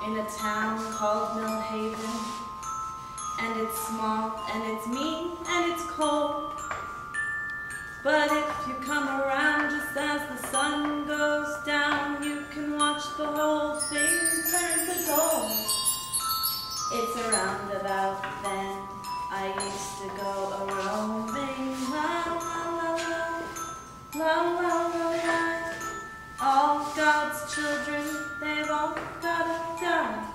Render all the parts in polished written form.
in a town called Millhaven. And it's small, and it's mean, and it's cold. But if you come around just as the sun goes down, you can watch the whole thing turn to gold. It's a roundabout then I used to go a-roaming. La la la la, la la la la. All God's children, they've all gotta die.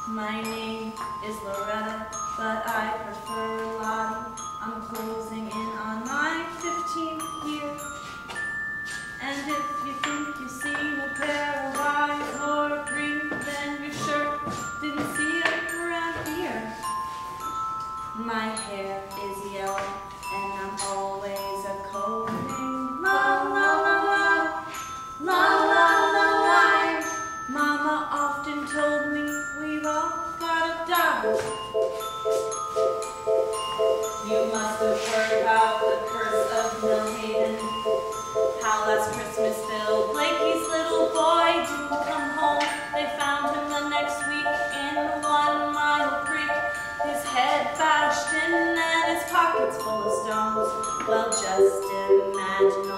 My name is Loretta, but I prefer Lottie. I'm closing in on my 15th year. And if you think you've seen a pair of eyes or green, then you sure didn't see it around here. My hair is yellow, and I'm always a-combing. La la la la, la la la la. Mama often told me we've all gotta die. You must have heard about the curse of Millhaven. How last Christmas Bill Blakey's little boy didn't come home. They found him the next week in the 1 Mile Creek. His head bashed in and his pockets full of stones. Well, just imagine